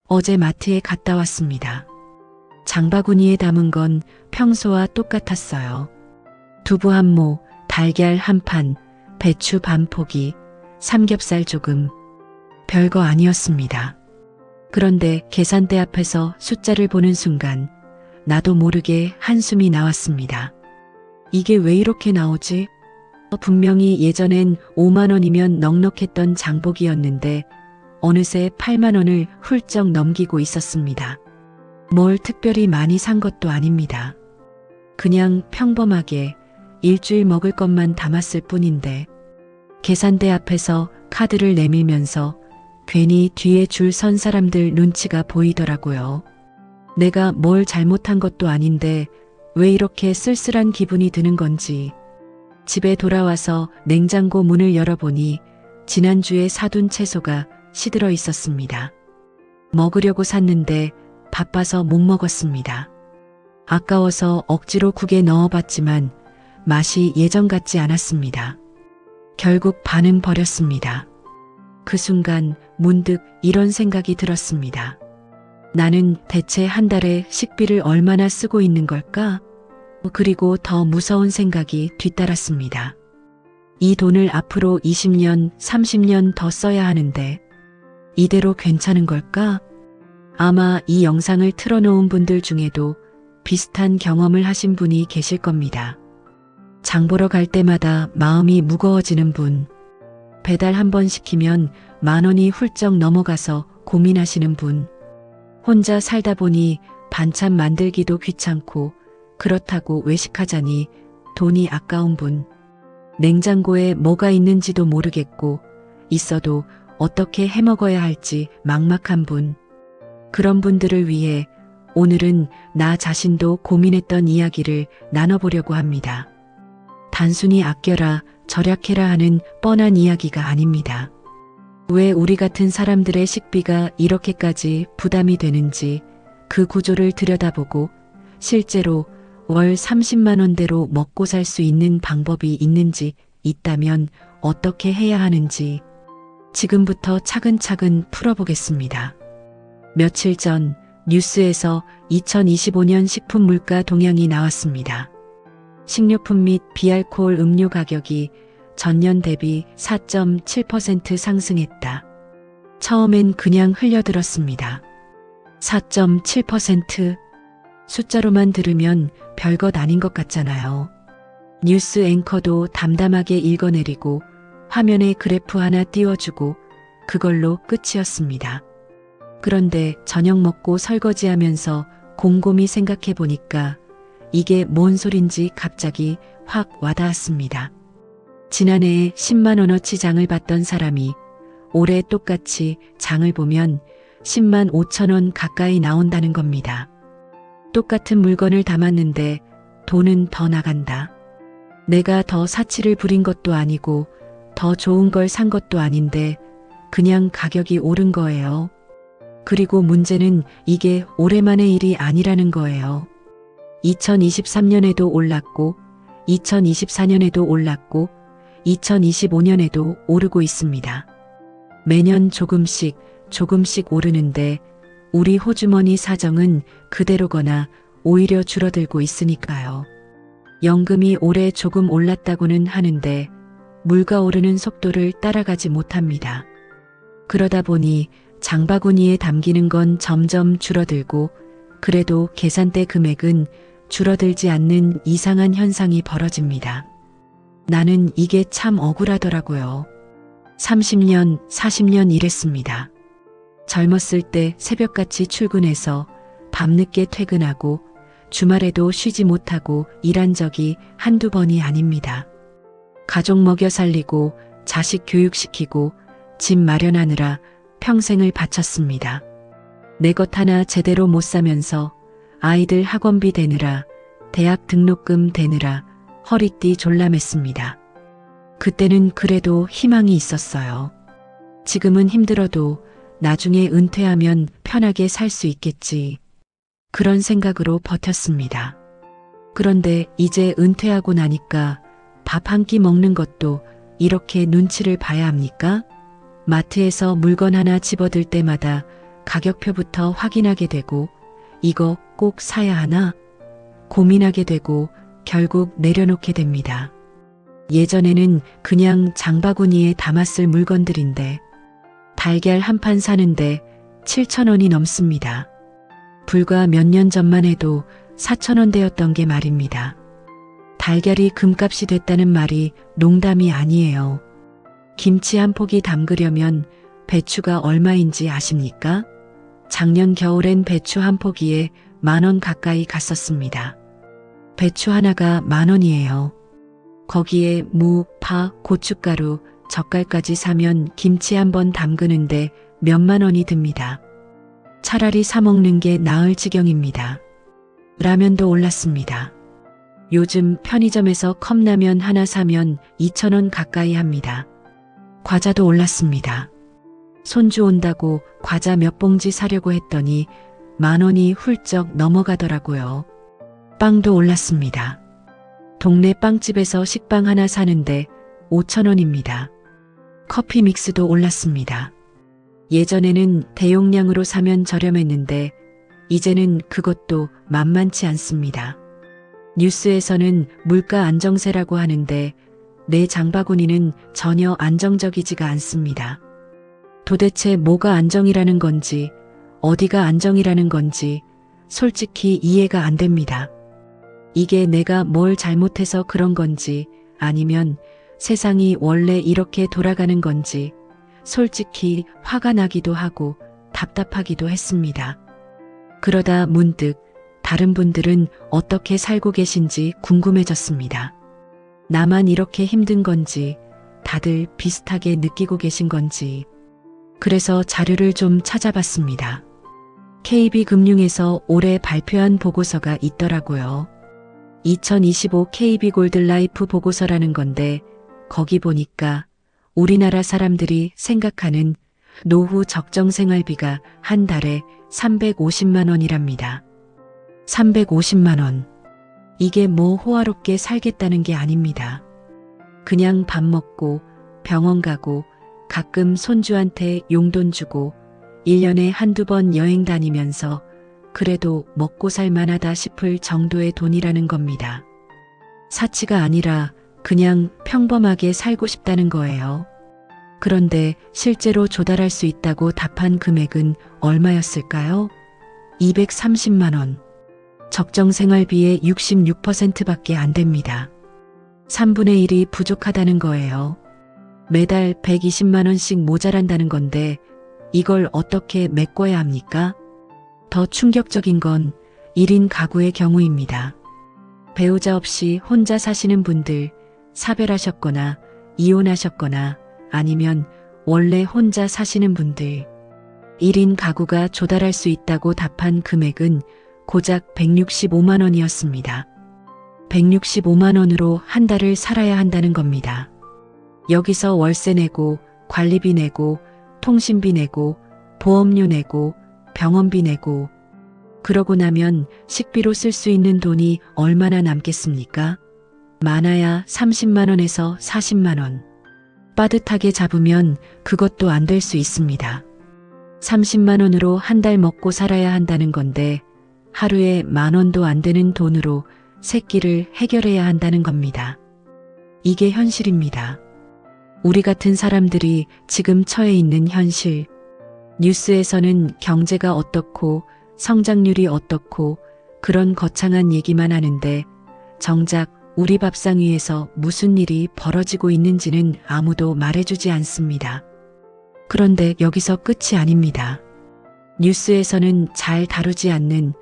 어제 마트에 갔다 왔습니다. 장바구니에 담은 건 평소와 똑같았어요. 두부 한 모, 달걀 한 판, 배추 반 포기, 삼겹살 조금. 별거 아니었습니다. 그런데 계산대 앞에서 숫자를 보는 순간 나도 모르게 한숨이 나왔습니다. 이게 왜 이렇게 나오지? 분명히 예전엔 5만 원이면 넉넉했던 장복이었는데 어느새 8만 원을 훌쩍 넘기고 있었습니다. 뭘 특별히 많이 산 것도 아닙니다. 그냥 평범하게 일주일 먹을 것만 담았을 뿐인데 계산대 앞에서 카드를 내밀면서 괜히 뒤에 줄 선 사람들 눈치가 보이더라고요. 내가 뭘 잘못한 것도 아닌데 왜 이렇게 쓸쓸한 기분이 드는 건지. 집에 돌아와서 냉장고 문을 열어보니 지난주에 사둔 채소가 시들어 있었습니다. 먹으려고 샀는데 바빠서 못 먹었습니다. 아까워서 억지로 국에 넣어봤지만 맛이 예전 같지 않았습니다. 결국 반은 버렸습니다. 그 순간 문득 이런 생각이 들었습니다. 나는 대체 한 달에 식비를 얼마나 쓰고 있는 걸까? 그리고 더 무서운 생각이 뒤따랐습니다. 이 돈을 앞으로 20년, 30년 더 써야 하는데 이대로 괜찮은 걸까? 아마 이 영상을 틀어놓은 분들 중에도 비슷한 경험을 하신 분이 계실 겁니다. 장 보러 갈 때마다 마음이 무거워지는 분, 배달 한 번 시키면 10,000원이 훌쩍 넘어가서 고민하시는 분, 혼자 살다 보니 반찬 만들기도 귀찮고 그렇다고 외식하자니 돈이 아까운 분, 냉장고에 뭐가 있는지도 모르겠고 있어도 어떻게 해먹어야 할지 막막한 분, 그런 분들을 위해 오늘은 나 자신도 고민했던 이야기를 나눠보려고 합니다. 단순히 아껴라, 절약해라 하는 뻔한 이야기가 아닙니다. 왜 우리 같은 사람들의 식비가 이렇게까지 부담이 되는지 그 구조를 들여다보고 실제로 월 30만 원대로 먹고 살 수 있는 방법이 있는지, 있다면 어떻게 해야 하는지 지금부터 차근차근 풀어보겠습니다. 며칠 전 뉴스에서 2025년 식품 물가 동향이 나왔습니다. 식료품 및 비알코올 음료 가격이 전년 대비 4.7% 상승했다. 처음엔 그냥 흘려들었습니다. 4.7%? 숫자로만 들으면 별것 아닌 것 같잖아요. 뉴스 앵커도 담담하게 읽어내리고 화면에 그래프 하나 띄워주고 그걸로 끝이었습니다. 그런데 저녁 먹고 설거지하면서 곰곰이 생각해 보니까 이게 뭔 소린지 갑자기 확 와닿았습니다. 지난해에 10만 원어치 장을 봤던 사람이 올해 똑같이 장을 보면 10만 5천 원 가까이 나온다는 겁니다. 똑같은 물건을 담았는데 돈은 더 나간다. 내가 더 사치를 부린 것도 아니고 더 좋은 걸 산 것도 아닌데 그냥 가격이 오른 거예요. 그리고 문제는 이게 오래만의 일이 아니라는 거예요. 2023년에도 올랐고 2024년에도 올랐고 2025년에도 오르고 있습니다. 매년 조금씩 오르는데 우리 호주머니 사정은 그대로거나 오히려 줄어들고 있으니까요. 연금이 올해 조금 올랐다고는 하는데 물가 오르는 속도를 따라가지 못합니다. 그러다 보니 장바구니에 담기는 건 점점 줄어들고 그래도 계산대 금액은 줄어들지 않는 이상한 현상이 벌어집니다. 나는 이게 참 억울하더라고요. 30년, 40년 일했습니다. 젊었을 때 새벽같이 출근해서 밤늦게 퇴근하고 주말에도 쉬지 못하고 일한 적이 한두 번이 아닙니다. 가족 먹여 살리고 자식 교육시키고 집 마련하느라 평생을 바쳤습니다. 내 것 하나 제대로 못 사면서 아이들 학원비 대느라 대학 등록금 대느라 허리띠 졸라맸습니다. 그때는 그래도 희망이 있었어요. 지금은 힘들어도 나중에 은퇴하면 편하게 살 수 있겠지. 그런 생각으로 버텼습니다. 그런데 이제 은퇴하고 나니까 밥 한 끼 먹는 것도 이렇게 눈치를 봐야 합니까? 마트에서 물건 하나 집어들 때마다 가격표부터 확인하게 되고 이거 꼭 사야 하나 고민하게 되고 결국 내려놓게 됩니다. 예전에는 그냥 장바구니에 담았을 물건들인데 달걀 한 판 사는데 7,000원이 넘습니다. 불과 몇 년 전만 해도 4,000원대였던 게 말입니다. 달걀이 금값이 됐다는 말이 농담이 아니에요. 김치 한 포기 담그려면 배추가 얼마인지 아십니까? 작년 겨울엔 배추 한 포기에 10,000원 가까이 갔었습니다. 배추 하나가 10,000원이에요. 거기에 무, 파, 고춧가루, 젓갈까지 사면 김치 한 번 담그는데 몇만 원이 듭니다. 차라리 사 먹는 게 나을 지경입니다. 라면도 올랐습니다. 요즘 편의점에서 컵라면 하나 사면 2,000원 가까이 합니다. 과자도 올랐습니다. 손주 온다고 과자 몇 봉지 사려고 했더니 10,000원이 훌쩍 넘어가더라고요. 빵도 올랐습니다. 동네 빵집에서 식빵 하나 사는데 5,000원입니다. 커피 믹스도 올랐습니다. 예전에는 대용량으로 사면 저렴했는데 이제는 그것도 만만치 않습니다. 뉴스에서는 물가 안정세라고 하는데 내 장바구니는 전혀 안정적이지가 않습니다. 도대체 뭐가 안정이라는 건지 어디가 안정이라는 건지 솔직히 이해가 안 됩니다. 이게 내가 뭘 잘못해서 그런 건지 아니면 세상이 원래 이렇게 돌아가는 건지 솔직히 화가 나기도 하고 답답하기도 했습니다. 그러다 문득 다른 분들은 어떻게 살고 계신지 궁금해졌습니다. 나만 이렇게 힘든 건지 다들 비슷하게 느끼고 계신 건지 그래서 자료를 좀 찾아봤습니다. KB금융에서 올해 발표한 보고서가 있더라고요. 2025 KB골드라이프 보고서라는 건데 거기 보니까 우리나라 사람들이 생각하는 노후 적정 생활비가 한 달에 350만 원이랍니다. 350만 원. 이게 뭐 호화롭게 살겠다는 게 아닙니다. 그냥 밥 먹고 병원 가고 가끔 손주한테 용돈 주고 1년에 한두 번 여행 다니면서 그래도 먹고 살 만하다 싶을 정도의 돈이라는 겁니다. 사치가 아니라 그냥 평범하게 살고 싶다는 거예요. 그런데 실제로 조달할 수 있다고 답한 금액은 얼마였을까요? 230만 원. 적정 생활비의 66%밖에 안 됩니다. 3분의 1이 부족하다는 거예요. 매달 120만 원씩 모자란다는 건데 이걸 어떻게 메꿔야 합니까? 더 충격적인 건 1인 가구의 경우입니다. 배우자 없이 혼자 사시는 분들, 사별하셨거나 이혼하셨거나 아니면 원래 혼자 사시는 분들, 1인 가구가 조달할 수 있다고 답한 금액은 고작 165만 원이었습니다. 165만 원으로 한 달을 살아야 한다는 겁니다. 여기서 월세 내고 관리비 내고 통신비 내고 보험료 내고 병원비 내고 그러고 나면 식비로 쓸 수 있는 돈이 얼마나 남겠습니까? 많아야 30만 원에서 40만 원. 빠듯하게 잡으면 그것도 안 될 수 있습니다. 30만 원으로 한 달 먹고 살아야 한다는 건데 하루에 10,000원도 안 되는 돈으로 새끼를 해결해야 한다는 겁니다. 이게 현실입니다. 우리 같은 사람들이 지금 처해 있는 현실. 뉴스에서는 경제가 어떻고 성장률이 어떻고 그런 거창한 얘기만 하는데 정작 우리 밥상 위에서 무슨 일이 벌어지고 있는지는 아무도 말해주지 않습니다. 그런데 여기서 끝이 아닙니다. 뉴스에서는 잘 다루지 않는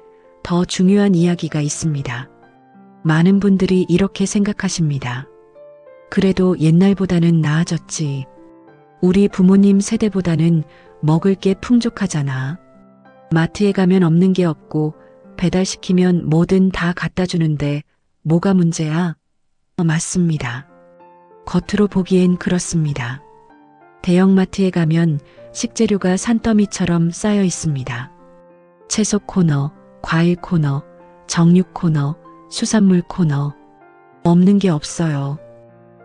더 중요한 이야기가 있습니다. 많은 분들이 이렇게 생각하십니다. 그래도 옛날보다는 나아졌지. 우리 부모님 세대보다는 먹을 게 풍족하잖아. 마트에 가면 없는 게 없고 배달시키면 뭐든 다 갖다 주는데 뭐가 문제야? 맞습니다. 겉으로 보기엔 그렇습니다. 대형마트에 가면 식재료가 산더미처럼 쌓여 있습니다. 채소 코너, 과일 코너, 정육 코너, 수산물 코너. 없는 게 없어요.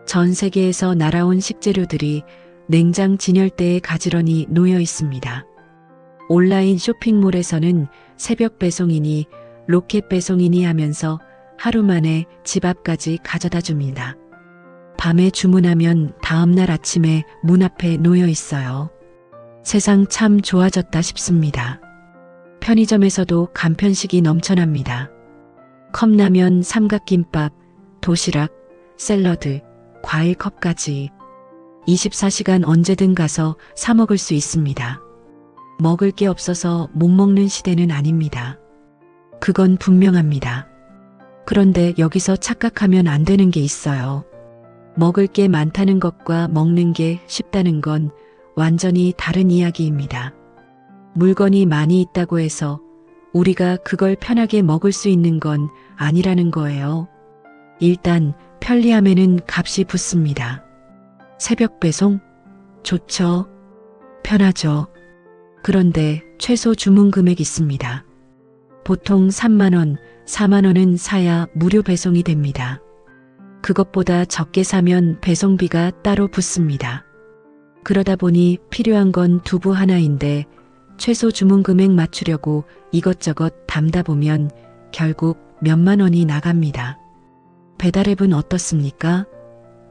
전 세계에서 날아온 식재료들이 냉장 진열대에 가지런히 놓여 있습니다. 온라인 쇼핑몰에서는 새벽 배송이니 로켓 배송이니 하면서 하루 만에 집 앞까지 가져다 줍니다. 밤에 주문하면 다음날 아침에 문 앞에 놓여 있어요. 세상 참 좋아졌다 싶습니다. 편의점에서도 간편식이 넘쳐납니다. 컵라면, 삼각김밥, 도시락, 샐러드, 과일컵까지 24시간 언제든 가서 사 먹을 수 있습니다. 먹을 게 없어서 못 먹는 시대는 아닙니다. 그건 분명합니다. 그런데 여기서 착각하면 안 되는 게 있어요. 먹을 게 많다는 것과 먹는 게 쉽다는 건 완전히 다른 이야기입니다. 물건이 많이 있다고 해서 우리가 그걸 편하게 먹을 수 있는 건 아니라는 거예요. 일단 편리함에는 값이 붙습니다. 새벽 배송? 좋죠. 편하죠. 그런데 최소 주문 금액 있습니다. 보통 3만 원, 4만 원은 사야 무료 배송이 됩니다. 그것보다 적게 사면 배송비가 따로 붙습니다. 그러다 보니 필요한 건 두부 하나인데 최소 주문 금액 맞추려고 이것저것 담다 보면 결국 몇만 원이 나갑니다. 배달앱은 어떻습니까?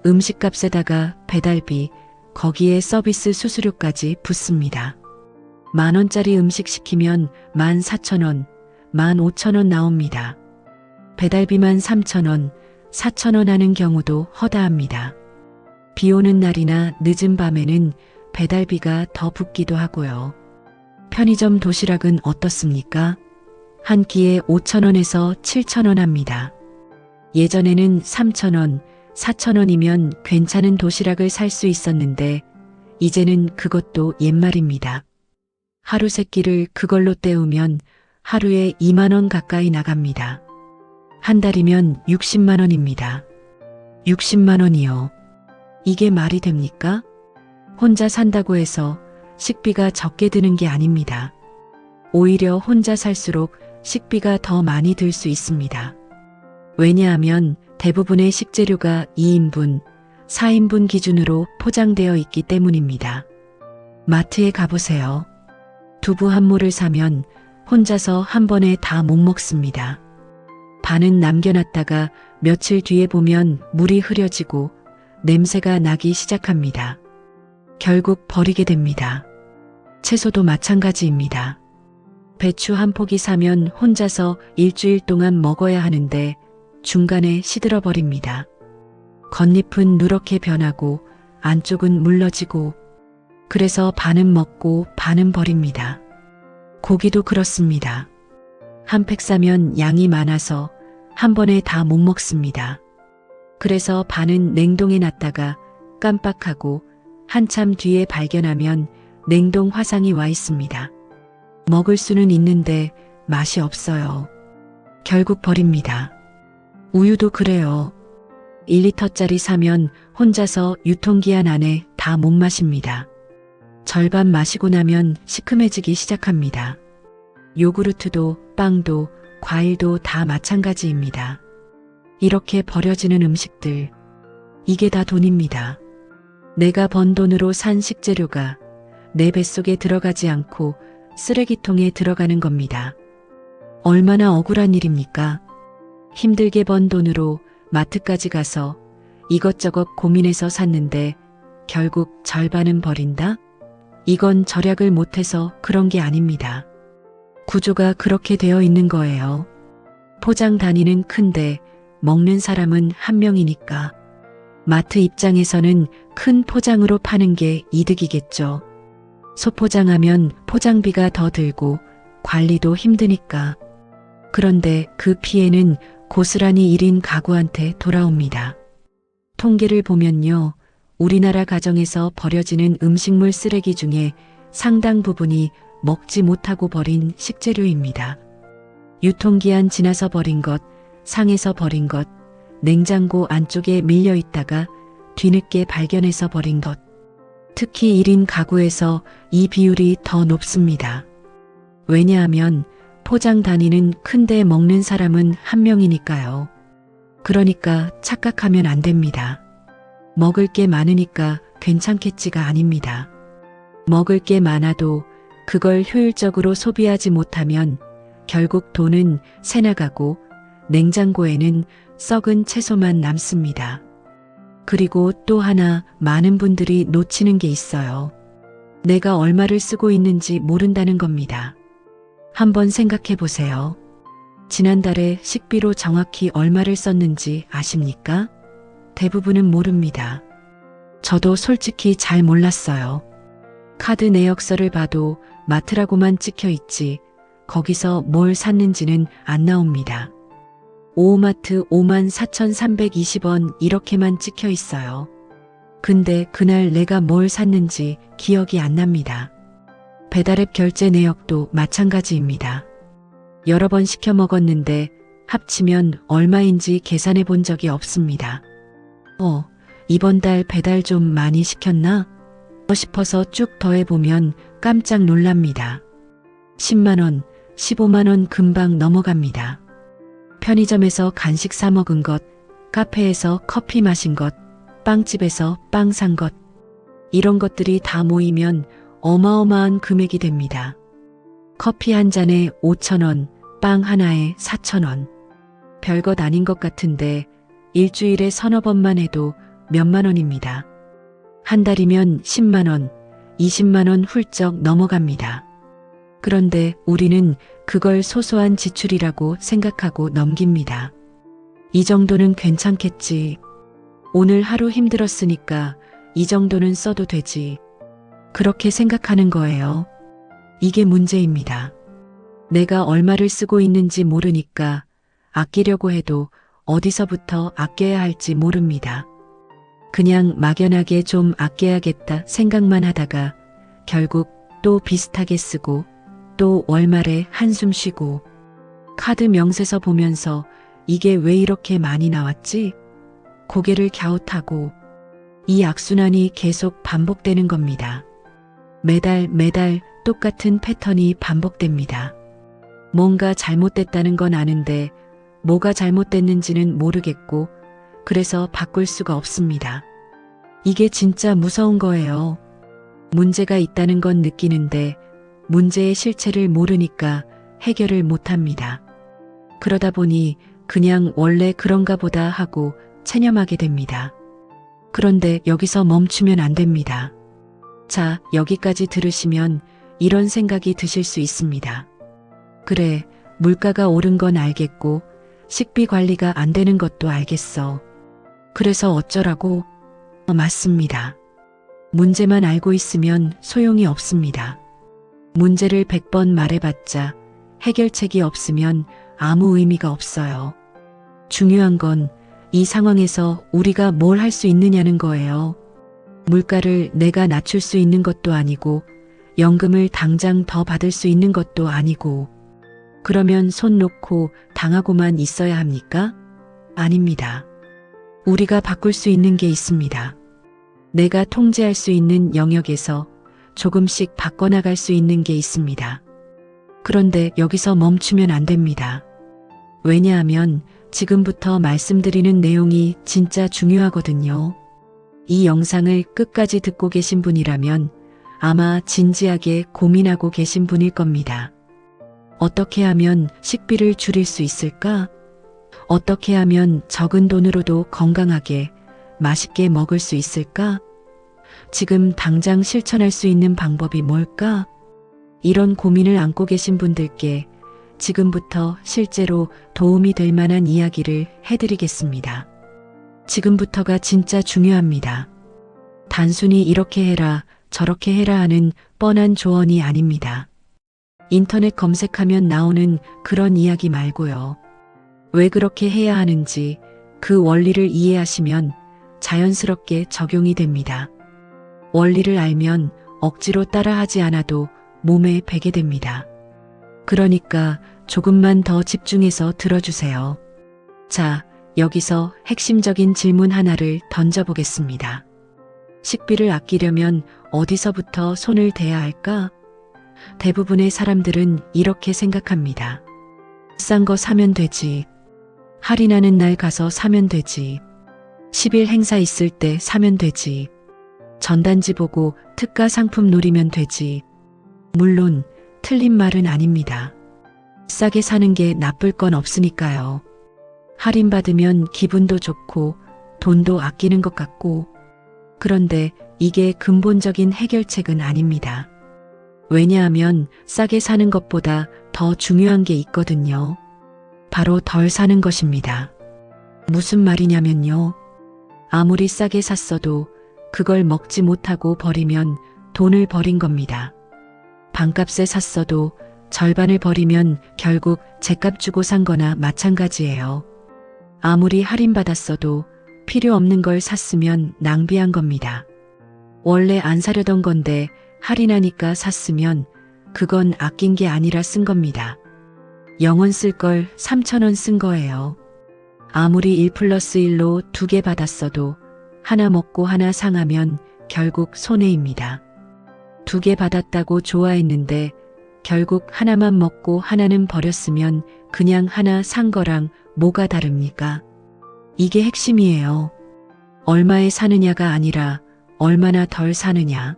음식값에다가 배달비, 거기에 서비스 수수료까지 붙습니다. 10,000원짜리 음식 시키면 14,000원, 15,000원 나옵니다. 배달비만 3,000원, 4,000원 하는 경우도 허다합니다. 비 오는 날이나 늦은 밤에는 배달비가 더 붙기도 하고요. 편의점 도시락은 어떻습니까? 한 끼에 5,000원에서 7,000원 합니다. 예전에는 3,000원, 4,000원이면 괜찮은 도시락을 살 수 있었는데 이제는 그것도 옛말입니다. 하루 세 끼를 그걸로 때우면 하루에 2만 원 가까이 나갑니다. 한 달이면 60만 원입니다. 60만 원이요. 이게 말이 됩니까? 혼자 산다고 해서 식비가 적게 드는 게 아닙니다. 오히려 혼자 살수록 식비가 더 많이 들 수 있습니다. 왜냐하면 대부분의 식재료가 2인분, 4인분 기준으로 포장되어 있기 때문입니다. 마트에 가보세요. 두부 한 모를 사면 혼자서 한 번에 다 못 먹습니다. 반은 남겨놨다가 며칠 뒤에 보면 물이 흐려지고 냄새가 나기 시작합니다. 결국 버리게 됩니다. 채소도 마찬가지입니다. 배추 한 포기 사면 혼자서 일주일 동안 먹어야 하는데 중간에 시들어 버립니다. 겉잎은 누렇게 변하고 안쪽은 물러지고 그래서 반은 먹고 반은 버립니다. 고기도 그렇습니다. 한 팩 사면 양이 많아서 한 번에 다 못 먹습니다. 그래서 반은 냉동해 놨다가 깜빡하고 한참 뒤에 발견하면 냉동 화상이 와 있습니다. 먹을 수는 있는데 맛이 없어요. 결국 버립니다. 우유도 그래요. 1리터짜리 사면 혼자서 유통기한 안에 다 못 마십니다. 절반 마시고 나면 시큼해지기 시작합니다. 요구르트도 빵도 과일도 다 마찬가지입니다. 이렇게 버려지는 음식들, 이게 다 돈입니다. 내가 번 돈으로 산 식재료가 내 뱃속에 들어가지 않고 쓰레기통에 들어가는 겁니다. 얼마나 억울한 일입니까? 힘들게 번 돈으로 마트까지 가서 이것저것 고민해서 샀는데 결국 절반은 버린다? 이건 절약을 못해서 그런 게 아닙니다. 구조가 그렇게 되어 있는 거예요. 포장 단위는 큰데 먹는 사람은 한 명이니까. 마트 입장에서는 큰 포장으로 파는 게 이득이겠죠. 소포장하면 포장비가 더 들고 관리도 힘드니까. 그런데 그 피해는 고스란히 1인 가구한테 돌아옵니다. 통계를 보면요. 우리나라 가정에서 버려지는 음식물 쓰레기 중에 상당 부분이 먹지 못하고 버린 식재료입니다. 유통기한 지나서 버린 것, 상해서 버린 것, 냉장고 안쪽에 밀려 있다가 뒤늦게 발견해서 버린 것. 특히 1인 가구에서 이 비율이 더 높습니다. 왜냐하면 포장 단위는 큰데 먹는 사람은 한 명이니까요. 그러니까 착각하면 안 됩니다. 먹을 게 많으니까 괜찮겠지가 아닙니다. 먹을 게 많아도 그걸 효율적으로 소비하지 못하면 결국 돈은 새나가고 냉장고에는 썩은 채소만 남습니다. 그리고 또 하나 많은 분들이 놓치는 게 있어요. 내가 얼마를 쓰고 있는지 모른다는 겁니다. 한번 생각해 보세요. 지난달에 식비로 정확히 얼마를 썼는지 아십니까? 대부분은 모릅니다. 저도 솔직히 잘 몰랐어요. 카드 내역서를 봐도 마트라고만 찍혀 있지 거기서 뭘 샀는지는 안 나옵니다. 오호마트 54,320원 이렇게만 찍혀 있어요. 근데 그날 내가 뭘 샀는지 기억이 안 납니다. 배달앱 결제 내역도 마찬가지입니다. 여러 번 시켜 먹었는데 합치면 얼마인지 계산해 본 적이 없습니다. 이번 달 배달 좀 많이 시켰나? 싶어서 쭉 더해보면 깜짝 놀랍니다. 10만원, 15만원 금방 넘어갑니다. 편의점에서 간식 사 먹은 것, 카페에서 커피 마신 것, 빵집에서 빵 산 것, 이런 것들이 다 모이면 어마어마한 금액이 됩니다. 커피 한 잔에 5,000원, 빵 하나에 4,000원. 별것 아닌 것 같은데 일주일에 서너 번만 해도 몇만 원입니다. 한 달이면 10만원, 20만원 훌쩍 넘어갑니다. 그런데 우리는 그걸 소소한 지출이라고 생각하고 넘깁니다. 이 정도는 괜찮겠지. 오늘 하루 힘들었으니까 이 정도는 써도 되지. 그렇게 생각하는 거예요. 이게 문제입니다. 내가 얼마를 쓰고 있는지 모르니까 아끼려고 해도 어디서부터 아껴야 할지 모릅니다. 그냥 막연하게 좀 아껴야겠다 생각만 하다가 결국 또 비슷하게 쓰고 또 월말에 한숨 쉬고 카드 명세서 보면서 이게 왜 이렇게 많이 나왔지? 고개를 갸웃하고 이 악순환이 계속 반복되는 겁니다. 매달 똑같은 패턴이 반복됩니다. 뭔가 잘못됐다는 건 아는데 뭐가 잘못됐는지는 모르겠고 그래서 바꿀 수가 없습니다. 이게 진짜 무서운 거예요. 문제가 있다는 건 느끼는데 문제의 실체를 모르니까 해결을 못합니다. 그러다 보니 그냥 원래 그런가 보다 하고 체념하게 됩니다. 그런데 여기서 멈추면 안 됩니다. 자, 여기까지 들으시면 이런 생각이 드실 수 있습니다. 그래, 물가가 오른 건 알겠고 식비 관리가 안 되는 것도 알겠어. 그래서 어쩌라고? 맞습니다. 문제만 알고 있으면 소용이 없습니다. 문제를 100번 말해봤자 해결책이 없으면 아무 의미가 없어요. 중요한 건 이 상황에서 우리가 뭘 할 수 있느냐는 거예요. 물가를 내가 낮출 수 있는 것도 아니고 연금을 당장 더 받을 수 있는 것도 아니고 그러면 손 놓고 당하고만 있어야 합니까? 아닙니다. 우리가 바꿀 수 있는 게 있습니다. 내가 통제할 수 있는 영역에서 조금씩 바꿔나갈 수 있는 게 있습니다. 그런데 여기서 멈추면 안 됩니다. 왜냐하면 지금부터 말씀드리는 내용이 진짜 중요하거든요. 이 영상을 끝까지 듣고 계신 분이라면 아마 진지하게 고민하고 계신 분일 겁니다. 어떻게 하면 식비를 줄일 수 있을까? 어떻게 하면 적은 돈으로도 건강하게 맛있게 먹을 수 있을까? 지금 당장 실천할 수 있는 방법이 뭘까? 이런 고민을 안고 계신 분들께 지금부터 실제로 도움이 될 만한 이야기를 해드리겠습니다. 지금부터가 진짜 중요합니다. 단순히 이렇게 해라, 저렇게 해라 하는 뻔한 조언이 아닙니다. 인터넷 검색하면 나오는 그런 이야기 말고요. 왜 그렇게 해야 하는지 그 원리를 이해하시면 자연스럽게 적용이 됩니다. 원리를 알면 억지로 따라하지 않아도 몸에 배게 됩니다. 그러니까 조금만 더 집중해서 들어주세요. 자, 여기서 핵심적인 질문 하나를 던져보겠습니다. 식비를 아끼려면 어디서부터 손을 대야 할까? 대부분의 사람들은 이렇게 생각합니다. 싼 거 사면 되지. 할인하는 날 가서 사면 되지. 10일 행사 있을 때 사면 되지. 전단지 보고 특가 상품 노리면 되지. 물론 틀린 말은 아닙니다. 싸게 사는 게 나쁠 건 없으니까요. 할인받으면 기분도 좋고 돈도 아끼는 것 같고, 그런데 이게 근본적인 해결책은 아닙니다. 왜냐하면 싸게 사는 것보다 더 중요한 게 있거든요. 바로 덜 사는 것입니다. 무슨 말이냐면요. 아무리 싸게 샀어도 그걸 먹지 못하고 버리면 돈을 버린 겁니다. 반값에 샀어도 절반을 버리면 결국 제값 주고 산 거나 마찬가지예요. 아무리 할인받았어도 필요 없는 걸 샀으면 낭비한 겁니다. 원래 안 사려던 건데 할인하니까 샀으면 그건 아낀 게 아니라 쓴 겁니다. 0원 쓸 걸 3,000원 쓴 거예요. 아무리 1+1로 2개 받았어도 하나 먹고 하나 상하면 결국 손해입니다. 2개 받았다고 좋아했는데 결국 하나만 먹고 하나는 버렸으면 그냥 하나 산 거랑 뭐가 다릅니까? 이게 핵심이에요. 얼마에 사느냐가 아니라 얼마나 덜 사느냐.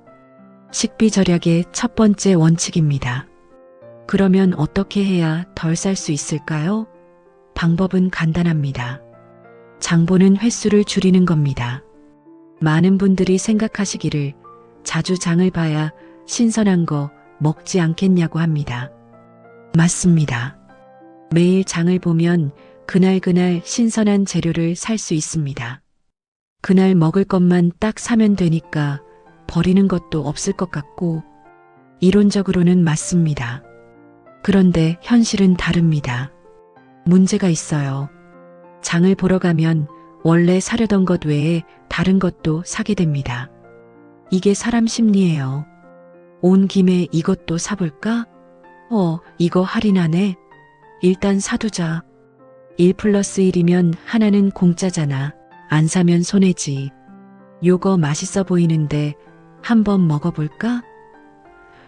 식비 절약의 첫 번째 원칙입니다. 그러면 어떻게 해야 덜 살 수 있을까요? 방법은 간단합니다. 장 보는 횟수를 줄이는 겁니다. 많은 분들이 생각하시기를 자주 장을 봐야 신선한 거 먹지 않겠냐고 합니다. 맞습니다. 매일 장을 보면 그날 신선한 재료를 살 수 있습니다. 그날 먹을 것만 딱 사면 되니까 버리는 것도 없을 것 같고, 이론적으로는 맞습니다. 그런데 현실은 다릅니다. 문제가 있어요. 장을 보러 가면 원래 사려던 것 외에 다른 것도 사게 됩니다. 이게 사람 심리예요. 온 김에 이것도 사볼까? 이거 할인하네. 일단 사두자. 1+1이면 하나는 공짜잖아. 안 사면 손해지. 요거 맛있어 보이는데 한번 먹어볼까?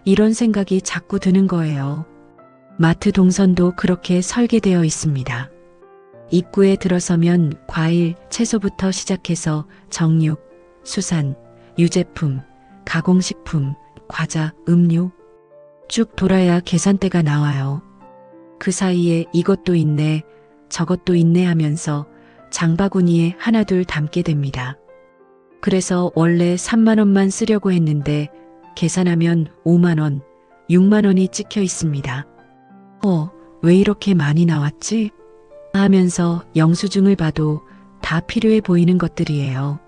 이런 생각이 자꾸 드는 거예요. 마트 동선도 그렇게 설계되어 있습니다. 입구에 들어서면 과일, 채소부터 시작해서 정육, 수산, 유제품, 가공식품, 과자, 음료 쭉 돌아야 계산대가 나와요. 그 사이에 이것도 있네, 저것도 있네 하면서 장바구니에 하나둘 담게 됩니다. 그래서 원래 3만 원만 쓰려고 했는데 계산하면 5만 원, 6만 원이 찍혀 있습니다. 왜 이렇게 많이 나왔지? 하면서 영수증을 봐도 다 필요해 보이는 것들이에요.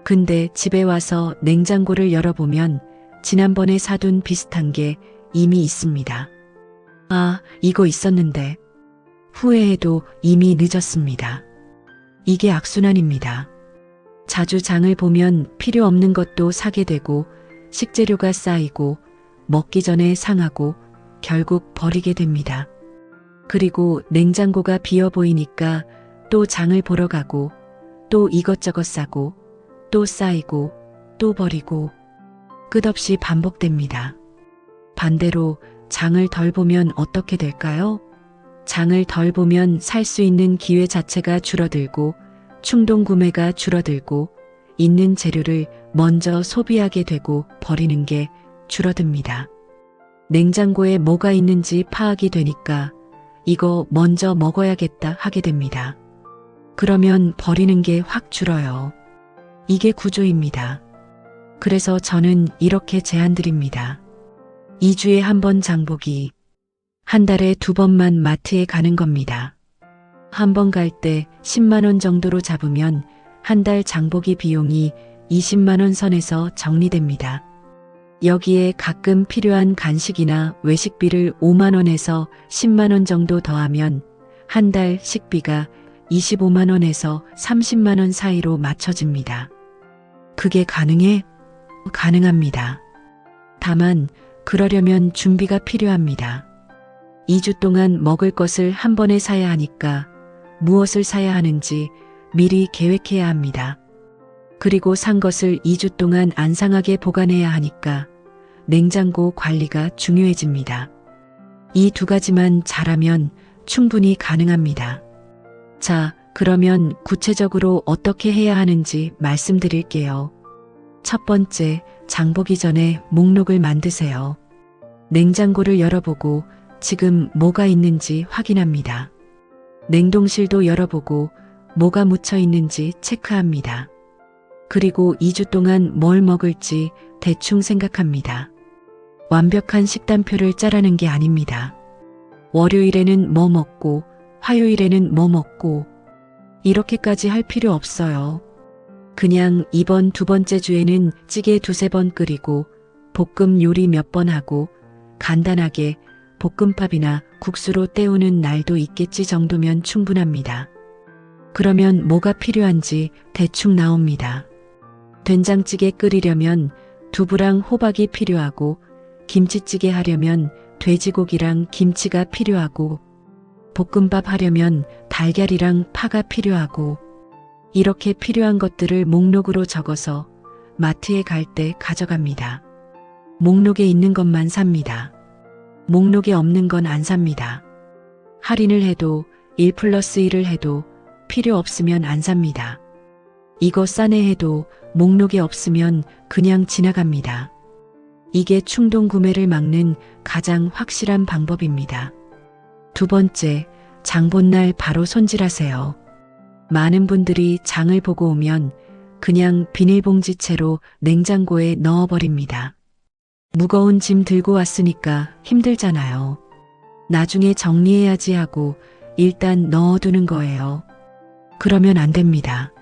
근데 집에 와서 냉장고를 열어보면 지난번에 사둔 비슷한 게 이미 있습니다. 이거 있었는데. 후회해도 이미 늦었습니다. 이게 악순환입니다. 자주 장을 보면 필요 없는 것도 사게 되고 식재료가 쌓이고 먹기 전에 상하고 결국 버리게 됩니다. 그리고 냉장고가 비어 보이니까 또 장을 보러 가고 또 이것저것 사고 또 쌓이고 또 버리고 끝없이 반복됩니다. 반대로 장을 덜 보면 어떻게 될까요? 장을 덜 보면 살 수 있는 기회 자체가 줄어들고 충동 구매가 줄어들고 있는 재료를 먼저 소비하게 되고 버리는 게 줄어듭니다. 냉장고에 뭐가 있는지 파악이 되니까 이거 먼저 먹어야겠다 하게 됩니다. 그러면 버리는 게 확 줄어요. 이게 구조입니다. 그래서 저는 이렇게 제안드립니다. 2주에 한 번 장보기, 한 달에 2번만 마트에 가는 겁니다. 한 번 갈 때 10만 원 정도로 잡으면 한 달 장보기 비용이 20만 원 선에서 정리됩니다. 여기에 가끔 필요한 간식이나 외식비를 5만 원에서 10만 원 정도 더하면 한 달 식비가 25만 원에서 30만 원 사이로 맞춰집니다. 그게 가능해? 가능합니다. 다만 그러려면 준비가 필요합니다. 2주 동안 먹을 것을 한 번에 사야 하니까 무엇을 사야 하는지 미리 계획해야 합니다. 그리고 산 것을 2주 동안 안 상하게 보관해야 하니까 냉장고 관리가 중요해집니다. 이 두 가지만 잘하면 충분히 가능합니다. 자, 그러면 구체적으로 어떻게 해야 하는지 말씀드릴게요. 첫 번째, 장보기 전에 목록을 만드세요. 냉장고를 열어보고 지금 뭐가 있는지 확인합니다. 냉동실도 열어보고 뭐가 묻혀 있는지 체크합니다. 그리고 2주 동안 뭘 먹을지 대충 생각합니다. 완벽한 식단표를 짜라는 게 아닙니다. 월요일에는 뭐 먹고 화요일에는 뭐 먹고 이렇게까지 할 필요 없어요. 그냥 이번 두 번째 주에는 찌개 두세 번 끓이고 볶음 요리 몇 번 하고 간단하게 볶음밥이나 국수로 때우는 날도 있겠지 정도면 충분합니다. 그러면 뭐가 필요한지 대충 나옵니다. 된장찌개 끓이려면 두부랑 호박이 필요하고 김치찌개 하려면 돼지고기랑 김치가 필요하고 볶음밥 하려면 달걀이랑 파가 필요하고 이렇게 필요한 것들을 목록으로 적어서 마트에 갈 때 가져갑니다. 목록에 있는 것만 삽니다. 목록에 없는 건 안 삽니다. 할인을 해도 1+1을 해도 필요 없으면 안 삽니다. 이거 싸네 해도 목록에 없으면 그냥 지나갑니다. 이게 충동 구매를 막는 가장 확실한 방법입니다. 두 번째, 장 본 날 바로 손질하세요. 많은 분들이 장을 보고 오면 그냥 비닐봉지채로 냉장고에 넣어버립니다. 무거운 짐 들고 왔으니까 힘들잖아요. 나중에 정리해야지 하고 일단 넣어두는 거예요. 그러면 안 됩니다.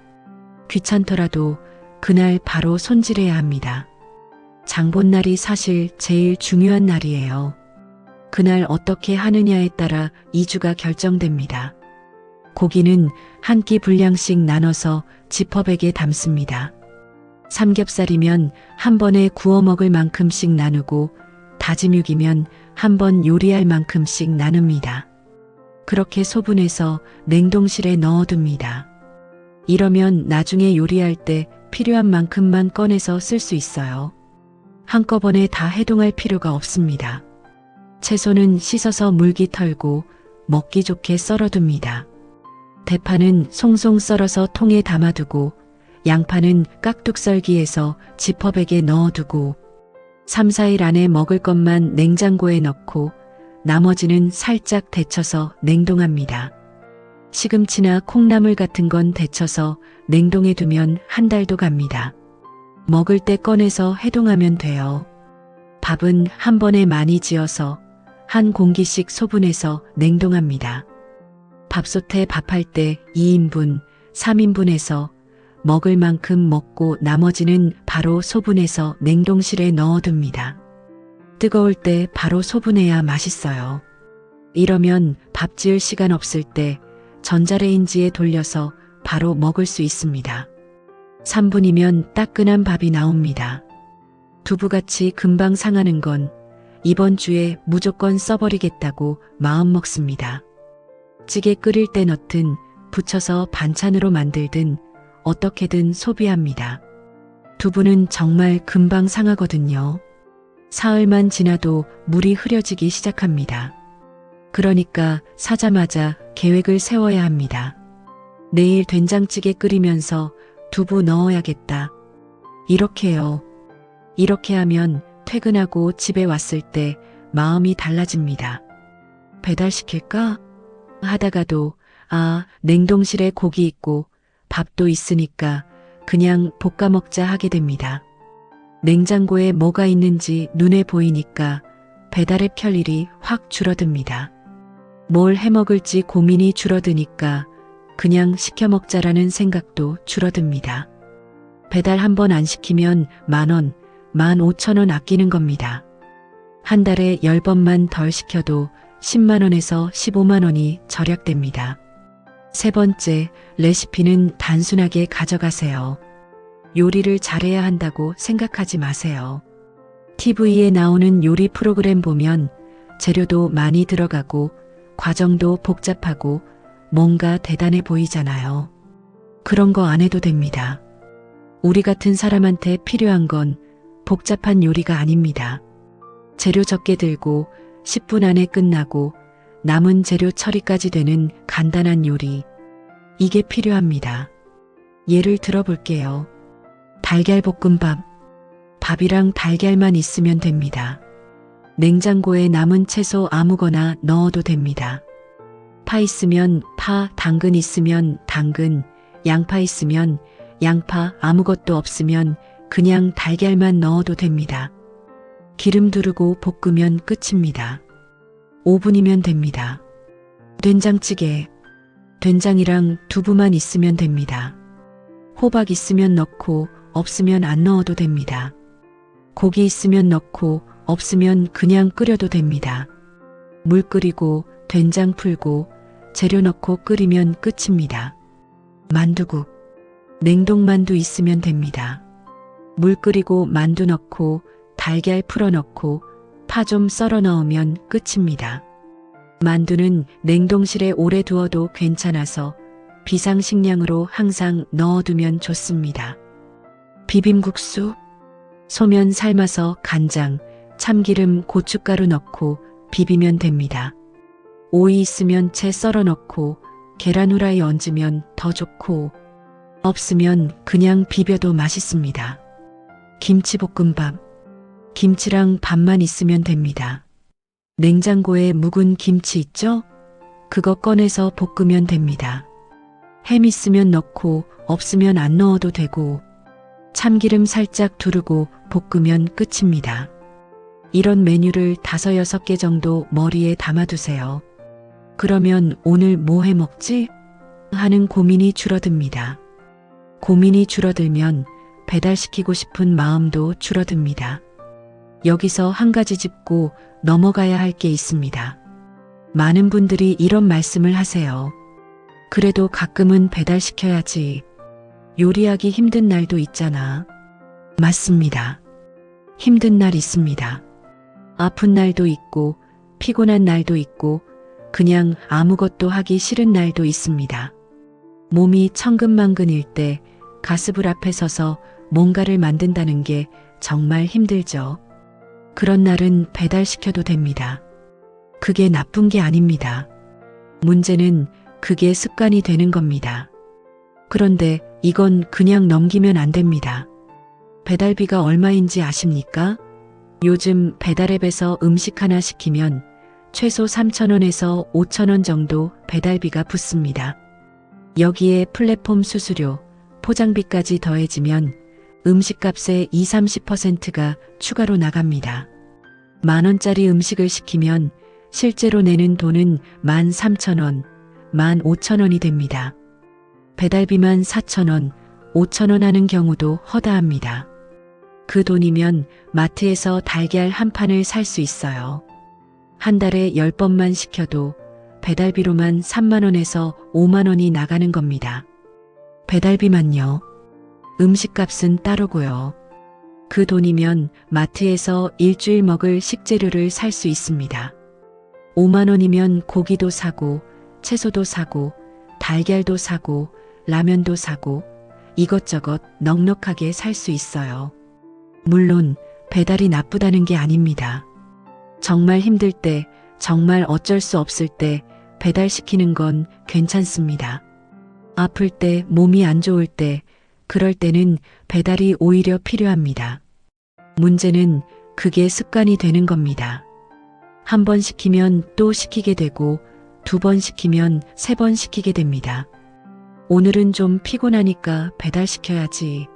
귀찮더라도 그날 바로 손질해야 합니다. 장 본 날이 사실 제일 중요한 날이에요. 그날 어떻게 하느냐에 따라 2주가 결정됩니다. 고기는 한 끼 분량씩 나눠서 지퍼백에 담습니다. 삼겹살이면 한 번에 구워 먹을 만큼씩 나누고 다짐 육이면 한 번 요리할 만큼씩 나눕니다. 그렇게 소분해서 냉동실에 넣어둡니다. 이러면 나중에 요리할 때 필요한 만큼만 꺼내서 쓸 수 있어요. 한꺼번에 다 해동할 필요가 없습니다. 채소는 씻어서 물기 털고 먹기 좋게 썰어둡니다. 대파는 송송 썰어서 통에 담아두고 양파는 깍둑썰기해서 지퍼백에 넣어두고 3, 4일 안에 먹을 것만 냉장고에 넣고 나머지는 살짝 데쳐서 냉동합니다. 시금치나 콩나물 같은 건 데쳐서 냉동해 두면 한 달도 갑니다. 먹을 때 꺼내서 해동하면 돼요. 밥은 한 번에 많이 지어서 한 공기씩 소분해서 냉동합니다. 밥솥에 밥할 때 2인분, 3인분해서 먹을 만큼 먹고 나머지는 바로 소분해서 냉동실에 넣어둡니다. 뜨거울 때 바로 소분해야 맛있어요. 이러면 밥 지을 시간 없을 때 전자레인지에 돌려서 바로 먹을 수 있습니다. 3분이면 따끈한 밥이 나옵니다. 두부같이 금방 상하는 건 이번 주에 무조건 써버리겠다고 마음먹습니다. 찌개 끓일 때 넣든 부쳐서 반찬으로 만들든 어떻게든 소비합니다. 두부는 정말 금방 상하거든요. 사흘만 지나도 물이 흐려지기 시작합니다. 그러니까 사자마자 계획을 세워야 합니다. 내일 된장찌개 끓이면서 두부 넣어야겠다. 이렇게요. 이렇게 하면 퇴근하고 집에 왔을 때 마음이 달라집니다. 배달시킬까? 하다가도 냉동실에 고기 있고 밥도 있으니까 그냥 볶아 먹자 하게 됩니다. 냉장고에 뭐가 있는지 눈에 보이니까 배달의 편일이 확 줄어듭니다. 뭘 해먹을지 고민이 줄어드니까 그냥 시켜 먹자라는 생각도 줄어듭니다. 배달 한 번 안 시키면 10,000원, 15,000원 아끼는 겁니다. 한 달에 10번만 덜 시켜도 10만 원에서 15만 원이 절약됩니다. 세 번째, 레시피는 단순하게 가져가세요. 요리를 잘해야 한다고 생각하지 마세요. TV에 나오는 요리 프로그램 보면 재료도 많이 들어가고 과정도 복잡하고 뭔가 대단해 보이잖아요. 그런 거 안 해도 됩니다. 우리 같은 사람한테 필요한 건 복잡한 요리가 아닙니다. 재료 적게 들고 10분 안에 끝나고 남은 재료 처리까지 되는 간단한 요리. 이게 필요합니다. 예를 들어볼게요. 달걀볶음밥. 밥이랑 달걀만 있으면 됩니다. 냉장고에 남은 채소 아무거나 넣어도 됩니다. 파 있으면 파, 당근 있으면 당근, 양파 있으면 양파, 아무것도 없으면 그냥 달걀만 넣어도 됩니다. 기름 두르고 볶으면 끝입니다. 5분이면 됩니다. 된장찌개. 된장이랑 두부만 있으면 됩니다. 호박 있으면 넣고 없으면 안 넣어도 됩니다. 고기 있으면 넣고 없으면 그냥 끓여도 됩니다. 물 끓이고 된장 풀고 재료 넣고 끓이면 끝입니다. 만두국. 냉동만두 있으면 됩니다. 물 끓이고 만두 넣고 달걀 풀어 넣고 파 좀 썰어 넣으면 끝입니다. 만두는 냉동실에 오래 두어도 괜찮아서 비상식량으로 항상 넣어두면 좋습니다. 비빔국수. 소면 삶아서 간장, 참기름, 고춧가루 넣고 비비면 됩니다. 오이 있으면 채 썰어 넣고 계란 후라이 얹으면 더 좋고 없으면 그냥 비벼도 맛있습니다. 김치볶음밥. 김치랑 밥만 있으면 됩니다. 냉장고에 묵은 김치 있죠? 그거 꺼내서 볶으면 됩니다. 햄 있으면 넣고 없으면 안 넣어도 되고 참기름 살짝 두르고 볶으면 끝입니다. 이런 메뉴를 5, 6개 정도 머리에 담아두세요. 그러면 오늘 뭐 해 먹지? 하는 고민이 줄어듭니다. 고민이 줄어들면 배달시키고 싶은 마음도 줄어듭니다. 여기서 한 가지 짚고 넘어가야 할 게 있습니다. 많은 분들이 이런 말씀을 하세요. 그래도 가끔은 배달시켜야지. 요리하기 힘든 날도 있잖아. 맞습니다. 힘든 날 있습니다. 아픈 날도 있고 피곤한 날도 있고 그냥 아무것도 하기 싫은 날도 있습니다. 몸이 천근만근일 때 가스불 앞에 서서 뭔가를 만든다는 게 정말 힘들죠. 그런 날은 배달시켜도 됩니다. 그게 나쁜 게 아닙니다. 문제는 그게 습관이 되는 겁니다. 그런데 이건 그냥 넘기면 안 됩니다. 배달비가 얼마인지 아십니까? 요즘 배달앱에서 음식 하나 시키면 최소 3,000원에서 5,000원 정도 배달비가 붙습니다. 여기에 플랫폼 수수료, 포장비까지 더해지면 음식값의 20, 30%가 추가로 나갑니다. 10,000원짜리 음식을 시키면 실제로 내는 돈은 13,000원, 15,000원이 됩니다. 배달비만 4,000원, 5,000원 하는 경우도 허다합니다. 그 돈이면 마트에서 달걀 한 판을 살 수 있어요. 한 달에 10번만 시켜도 배달비로만 3만원에서 5만원이 나가는 겁니다. 배달비만요. 음식값은 따로고요. 그 돈이면 마트에서 일주일 먹을 식재료를 살 수 있습니다. 5만원이면 고기도 사고 채소도 사고 달걀도 사고 라면도 사고 이것저것 넉넉하게 살 수 있어요. 물론 배달이 나쁘다는 게 아닙니다. 정말 힘들 때, 정말 어쩔 수 없을 때 배달시키는 건 괜찮습니다. 아플 때, 몸이 안 좋을 때, 그럴 때는 배달이 오히려 필요합니다. 문제는 그게 습관이 되는 겁니다. 한 번 시키면 또 시키게 되고 2번 시키면 3번 시키게 됩니다. 오늘은 좀 피곤하니까 배달시켜야지.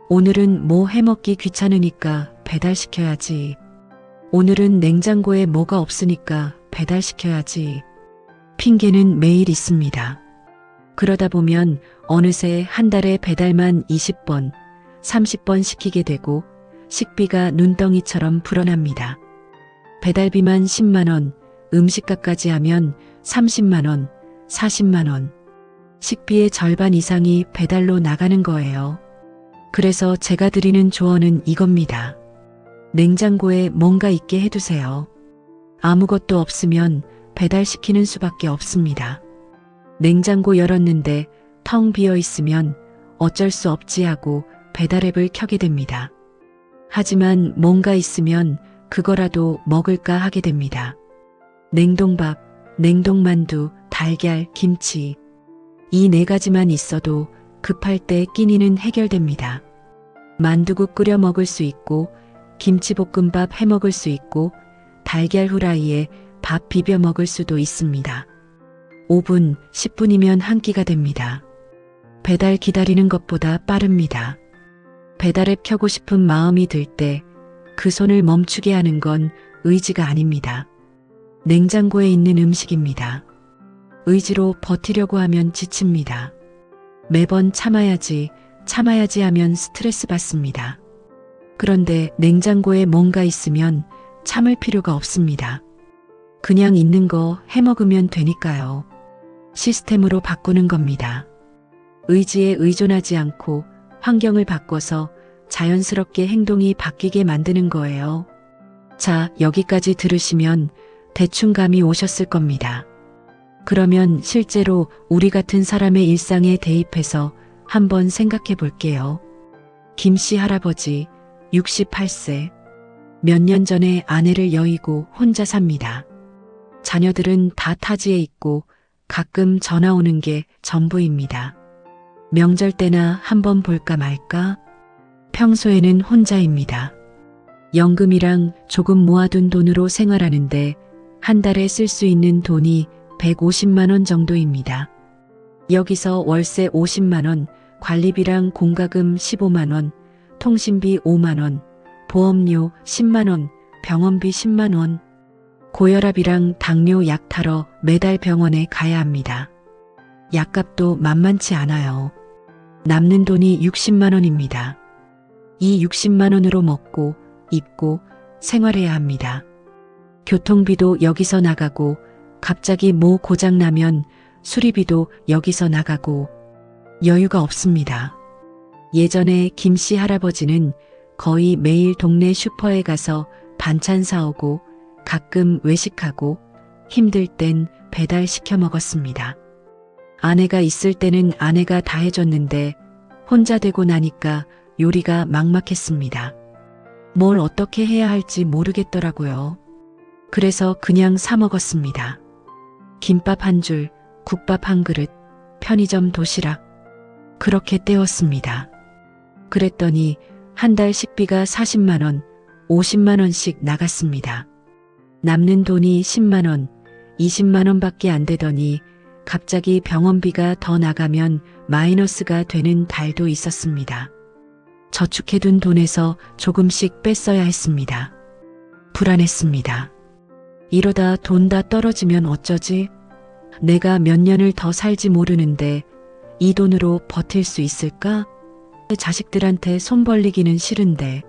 오늘은 뭐 해먹기 귀찮으니까 배달시켜야지. 오늘은 냉장고에 뭐가 없으니까 배달시켜야지. 핑계는 매일 있습니다. 그러다 보면 어느새 한 달에 배달만 20번, 30번 시키게 되고 식비가 눈덩이처럼 불어납니다. 배달비만 10만원, 음식값까지 하면 30만원, 40만원. 식비의 절반 이상이 배달로 나가는 거예요. 그래서 제가 드리는 조언은 이겁니다. 냉장고에 뭔가 있게 해두세요. 아무것도 없으면 배달시키는 수밖에 없습니다. 냉장고 열었는데 텅 비어 있으면 어쩔 수 없지 하고 배달앱을 켜게 됩니다. 하지만 뭔가 있으면 그거라도 먹을까 하게 됩니다. 냉동밥, 냉동만두, 달걀, 김치. 이 4가지만 있어도 급할 때 끼니는 해결됩니다. 만두국 끓여 먹을 수 있고 김치볶음밥 해 먹을 수 있고 달걀 후라이에 밥 비벼 먹을 수도 있습니다. 5분, 10분이면 한 끼가 됩니다. 배달 기다리는 것보다 빠릅니다. 배달앱 켜고 싶은 마음이 들 때 그 손을 멈추게 하는 건 의지가 아닙니다. 냉장고에 있는 음식입니다. 의지로 버티려고 하면 지칩니다. 매번 참아야지 하면 스트레스 받습니다. 그런데 냉장고에 뭔가 있으면 참을 필요가 없습니다. 그냥 있는 거 해먹으면 되니까요. 시스템으로 바꾸는 겁니다. 의지에 의존하지 않고 환경을 바꿔서 자연스럽게 행동이 바뀌게 만드는 거예요. 자, 여기까지 들으시면 대충 감이 오셨을 겁니다. 그러면 실제로 우리 같은 사람의 일상에 대입해서 한번 생각해 볼게요. 김씨 할아버지 68세. 몇 년 전에 아내를 여의고 혼자 삽니다. 자녀들은 다 타지에 있고 가끔 전화 오는 게 전부입니다. 명절 때나 한번 볼까 말까? 평소에는 혼자입니다. 연금이랑 조금 모아둔 돈으로 생활하는데 한 달에 쓸 수 있는 돈이 150만 원 정도입니다. 여기서 월세 50만 원, 관리비랑 공과금 15만 원, 통신비 5만 원, 보험료 10만 원, 병원비 10만 원, 고혈압이랑 당뇨 약 타러 매달 병원에 가야 합니다. 약값도 만만치 않아요. 남는 돈이 60만 원입니다. 이 60만 원으로 먹고 입고 생활해야 합니다. 교통비도 여기서 나가고 갑자기 뭐 고장 나면 수리비도 여기서 나가고 여유가 없습니다. 예전에 김씨 할아버지는 거의 매일 동네 슈퍼에 가서 반찬 사오고 가끔 외식하고 힘들 땐 배달 시켜 먹었습니다. 아내가 있을 때는 아내가 다 해줬는데 혼자 되고 나니까 요리가 막막했습니다. 뭘 어떻게 해야 할지 모르겠더라고요. 그래서 그냥 사 먹었습니다. 김밥 한 줄, 국밥 한 그릇, 편의점 도시락. 그렇게 때웠습니다. 그랬더니 한 달 식비가 40만 원, 50만 원씩 나갔습니다. 남는 돈이 10만 원, 20만 원밖에 안 되더니 갑자기 병원비가 더 나가면 마이너스가 되는 달도 있었습니다. 저축해둔 돈에서 조금씩 뺐어야 했습니다. 불안했습니다. 이러다 돈 다 떨어지면 어쩌지? 내가 몇 년을 더 살지 모르는데 이 돈으로 버틸 수 있을까? 자식들한테 손 벌리기는 싫은데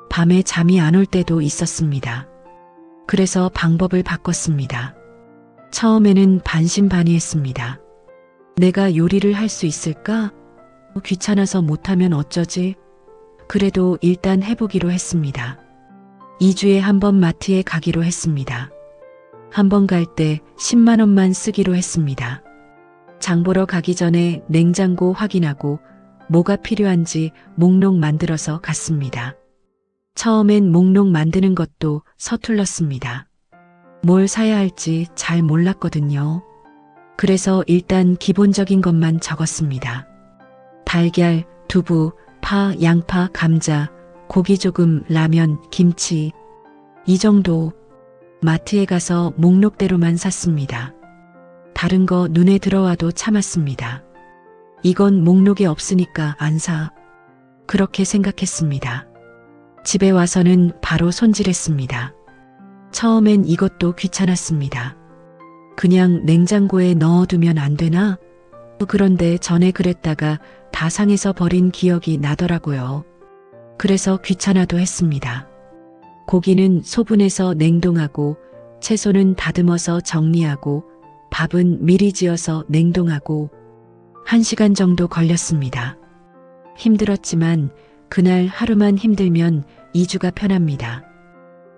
밤에 잠이 안 올 때도 있었습니다. 그래서 방법을 바꿨습니다. 처음에는 반신반의했습니다. 내가 요리를 할 수 있을까? 귀찮아서 못하면 어쩌지? 그래도 일단 해보기로 했습니다. 2주에 한 번 마트에 가기로 했습니다. 한 번 갈 때 10만 원만 쓰기로 했습니다. 장 보러 가기 전에 냉장고 확인하고 뭐가 필요한지 목록 만들어서 갔습니다. 처음엔 목록 만드는 것도 서툴렀습니다. 뭘 사야 할지 잘 몰랐거든요. 그래서 일단 기본적인 것만 적었습니다. 달걀, 두부, 파, 양파, 감자, 고기 조금, 라면, 김치. 이 정도. 마트에 가서 목록대로만 샀습니다. 다른 거 눈에 들어와도 참았습니다. 이건 목록에 없으니까 안 사. 그렇게 생각했습니다. 집에 와서는 바로 손질했습니다. 처음엔 이것도 귀찮았습니다. 그냥 냉장고에 넣어두면 안 되나? 그런데 전에 그랬다가 다 상해서 버린 기억이 나더라고요. 그래서 귀찮아도 했습니다. 고기는 소분해서 냉동하고 채소는 다듬어서 정리하고 밥은 미리 지어서 냉동하고 1시간 정도 걸렸습니다. 힘들었지만 그날 하루만 힘들면 2주가 편합니다.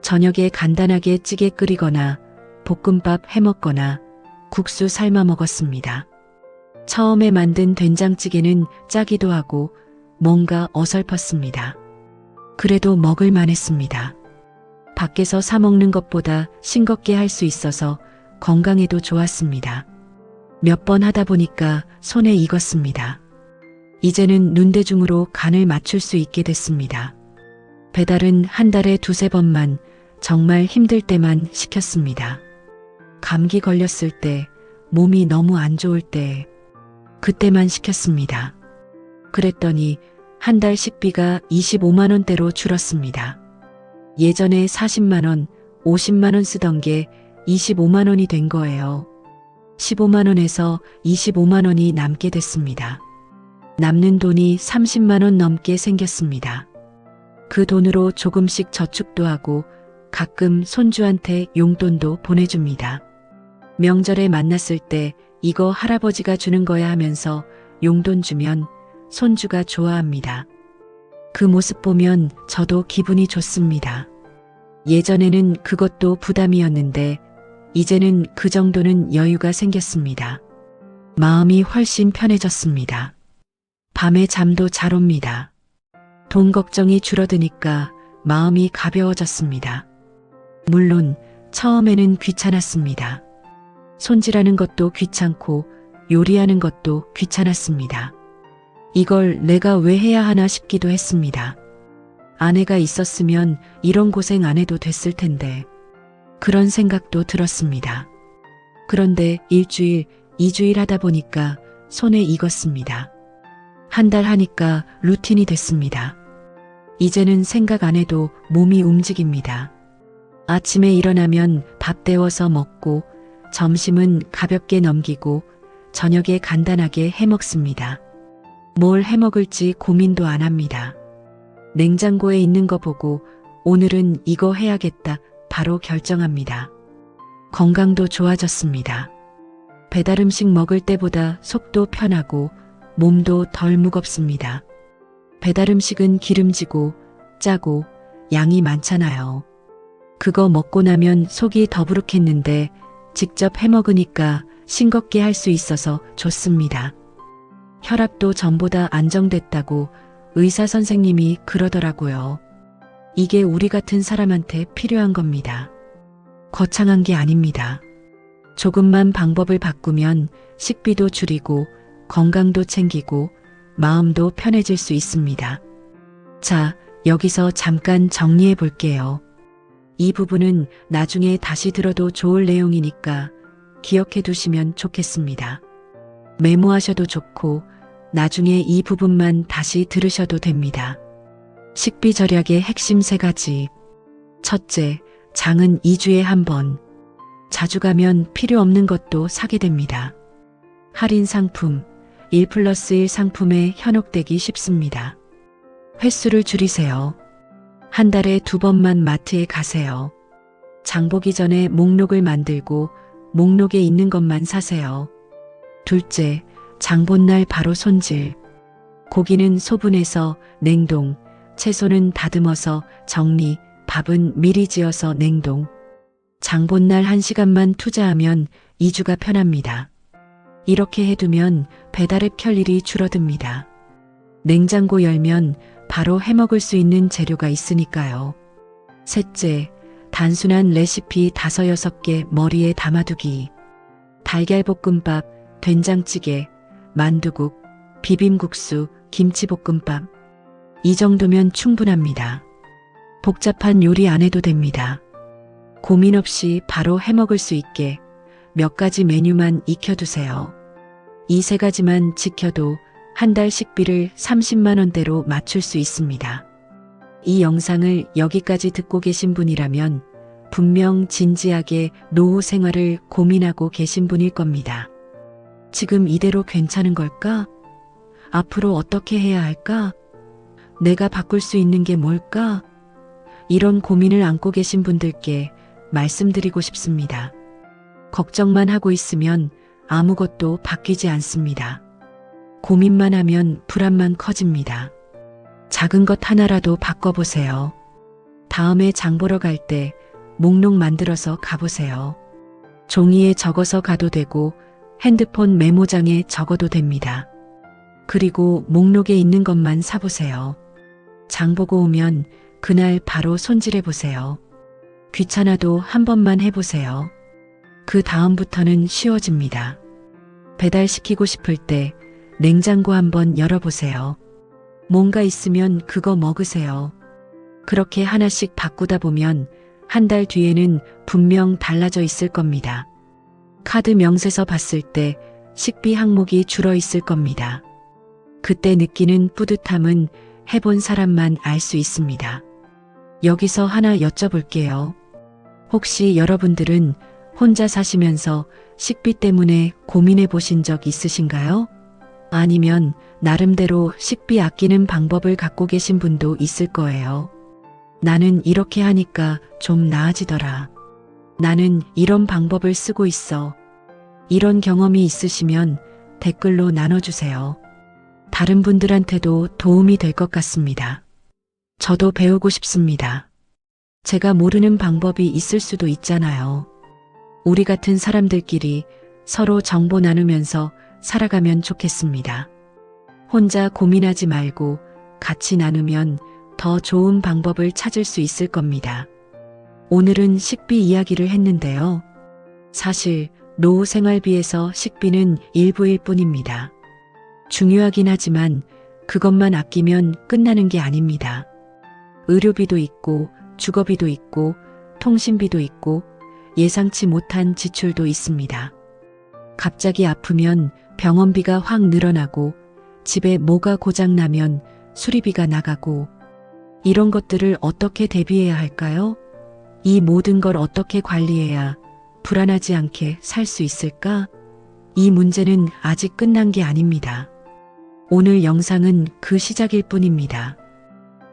저녁에 간단하게 찌개 끓이거나 볶음밥 해먹거나 국수 삶아 먹었습니다. 처음에 만든 된장찌개는 짜기도 하고 뭔가 어설펐습니다. 그래도 먹을 만했습니다. 밖에서 사 먹는 것보다 싱겁게 할 수 있어서 건강에도 좋았습니다. 몇 번 하다 보니까 손에 익었습니다. 이제는 눈대중으로 간을 맞출 수 있게 됐습니다. 배달은 한 달에 2~3번만 정말 힘들 때만 시켰습니다. 감기 걸렸을 때, 몸이 너무 안 좋을 때, 그때만 시켰습니다. 그랬더니 한 달 식비가 25만 원대로 줄었습니다. 예전에 40만 원, 50만 원 쓰던 게 25만 원이 된 거예요. 15만 원에서 25만 원이 남게 됐습니다. 남는 돈이 30만 원 넘게 생겼습니다. 그 돈으로 조금씩 저축도 하고 가끔 손주한테 용돈도 보내줍니다. 명절에 만났을 때 이거 할아버지가 주는 거야 하면서 용돈 주면 손주가 좋아합니다. 그 모습 보면 저도 기분이 좋습니다. 예전에는 그것도 부담이었는데 이제는 그 정도는 여유가 생겼습니다. 마음이 훨씬 편해졌습니다. 밤에 잠도 잘 옵니다. 돈 걱정이 줄어드니까 마음이 가벼워졌습니다. 물론 처음에는 귀찮았습니다. 손질하는 것도 귀찮고 요리하는 것도 귀찮았습니다. 이걸 내가 왜 해야 하나 싶기도 했습니다. 아내가 있었으면 이런 고생 안 해도 됐을 텐데 그런 생각도 들었습니다. 그런데 일주일, 2주일 하다 보니까 손에 익었습니다. 한 달 하니까 루틴이 됐습니다. 이제는 생각 안 해도 몸이 움직입니다. 아침에 일어나면 밥 데워서 먹고 점심은 가볍게 넘기고 저녁에 간단하게 해 먹습니다. 뭘 해 먹을지 고민도 안 합니다. 냉장고에 있는 거 보고 오늘은 이거 해야겠다 바로 결정합니다. 건강도 좋아졌습니다. 배달 음식 먹을 때보다 속도 편하고 몸도 덜 무겁습니다. 배달 음식은 기름지고 짜고 양이 많잖아요. 그거 먹고 나면 속이 더부룩했는데 직접 해 먹으니까 싱겁게 할 수 있어서 좋습니다. 혈압도 전보다 안정됐다고 의사 선생님이 그러더라고요. 이게 우리 같은 사람한테 필요한 겁니다. 거창한 게 아닙니다. 조금만 방법을 바꾸면 식비도 줄이고 건강도 챙기고 마음도 편해질 수 있습니다. 자, 여기서 잠깐 정리해 볼게요. 이 부분은 나중에 다시 들어도 좋을 내용이니까 기억해 두시면 좋겠습니다. 메모하셔도 좋고 나중에 이 부분만 다시 들으셔도 됩니다. 식비 절약의 핵심 3가지. 첫째, 장은 2주에 한 번. 자주 가면 필요 없는 것도 사게 됩니다. 할인 상품, 1+1 상품에 현혹되기 쉽습니다. 횟수를 줄이세요. 한 달에 2번만 마트에 가세요. 장 보기 전에 목록을 만들고 목록에 있는 것만 사세요. 둘째, 장 본 날 바로 손질. 고기는 소분해서 냉동, 채소는 다듬어서 정리, 밥은 미리 지어서 냉동. 장 본 날 1시간만 투자하면 2주가 편합니다. 이렇게 해두면 배달앱 켤 일이 줄어듭니다. 냉장고 열면 바로 해먹을 수 있는 재료가 있으니까요. 셋째, 단순한 레시피 5, 6개 머리에 담아두기. 달걀볶음밥, 된장찌개, 만두국, 비빔국수, 김치볶음밥. 이 정도면 충분합니다. 복잡한 요리 안 해도 됩니다. 고민 없이 바로 해먹을 수 있게 몇 가지 메뉴만 익혀두세요. 이 3가지만 지켜도 한 달 식비를 30만 원대로 맞출 수 있습니다. 이 영상을 여기까지 듣고 계신 분이라면 분명 진지하게 노후 생활을 고민하고 계신 분일 겁니다. 지금 이대로 괜찮은 걸까? 앞으로 어떻게 해야 할까? 내가 바꿀 수 있는 게 뭘까? 이런 고민을 안고 계신 분들께 말씀드리고 싶습니다. 걱정만 하고 있으면 아무것도 바뀌지 않습니다. 고민만 하면 불안만 커집니다. 작은 것 하나라도 바꿔보세요. 다음에 장 보러 갈 때 목록 만들어서 가보세요. 종이에 적어서 가도 되고 핸드폰 메모장에 적어도 됩니다. 그리고 목록에 있는 것만 사보세요. 장 보고 오면 그날 바로 손질해 보세요. 귀찮아도 한 번만 해보세요. 그 다음부터는 쉬워집니다. 배달시키고 싶을 때 냉장고 한번 열어보세요. 뭔가 있으면 그거 먹으세요. 그렇게 하나씩 바꾸다 보면 한 달 뒤에는 분명 달라져 있을 겁니다. 카드 명세서 봤을 때 식비 항목이 줄어 있을 겁니다. 그때 느끼는 뿌듯함은 해본 사람만 알 수 있습니다. 여기서 하나 여쭤볼게요. 혹시 여러분들은 혼자 사시면서 식비 때문에 고민해 보신 적 있으신가요? 아니면 나름대로 식비 아끼는 방법을 갖고 계신 분도 있을 거예요. 나는 이렇게 하니까 좀 나아지더라. 나는 이런 방법을 쓰고 있어. 이런 경험이 있으시면 댓글로 나눠주세요. 다른 분들한테도 도움이 될 것 같습니다. 저도 배우고 싶습니다. 제가 모르는 방법이 있을 수도 있잖아요. 우리 같은 사람들끼리 서로 정보 나누면서 살아가면 좋겠습니다. 혼자 고민하지 말고 같이 나누면 더 좋은 방법을 찾을 수 있을 겁니다. 오늘은 식비 이야기를 했는데요. 사실 노후 생활비에서 식비는 일부일 뿐입니다. 중요하긴 하지만 그것만 아끼면 끝나는 게 아닙니다. 의료비도 있고 주거비도 있고 통신비도 있고 예상치 못한 지출도 있습니다. 갑자기 아프면 병원비가 확 늘어나고 집에 뭐가 고장나면 수리비가 나가고 이런 것들을 어떻게 대비해야 할까요? 이 모든 걸 어떻게 관리해야 불안하지 않게 살 수 있을까? 이 문제는 아직 끝난 게 아닙니다. 오늘 영상은 그 시작일 뿐입니다.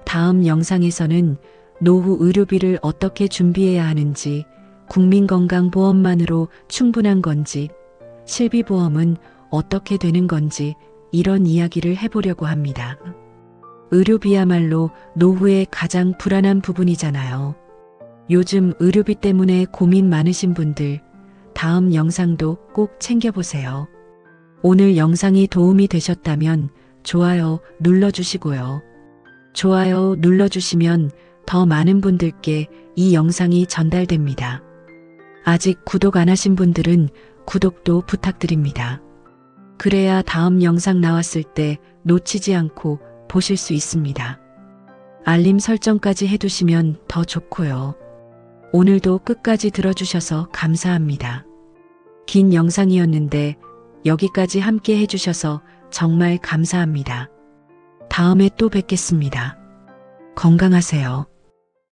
다음 영상에서는 노후 의료비를 어떻게 준비해야 하는지, 국민건강보험만으로 충분한 건지, 실비보험은 어떻게 되는 건지 이런 이야기를 해보려고 합니다. 의료비야말로 노후의 가장 불안한 부분이잖아요. 요즘 의료비 때문에 고민 많으신 분들, 다음 영상도 꼭 챙겨보세요. 오늘 영상이 도움이 되셨다면 좋아요 눌러주시고요. 좋아요 눌러주시면 더 많은 분들께 이 영상이 전달됩니다. 아직 구독 안 하신 분들은 구독도 부탁드립니다. 그래야 다음 영상 나왔을 때 놓치지 않고 보실 수 있습니다. 알림 설정까지 해두시면 더 좋고요. 오늘도 끝까지 들어주셔서 감사합니다. 긴 영상이었는데 여기까지 함께 해주셔서 정말 감사합니다. 다음에 또 뵙겠습니다. 건강하세요.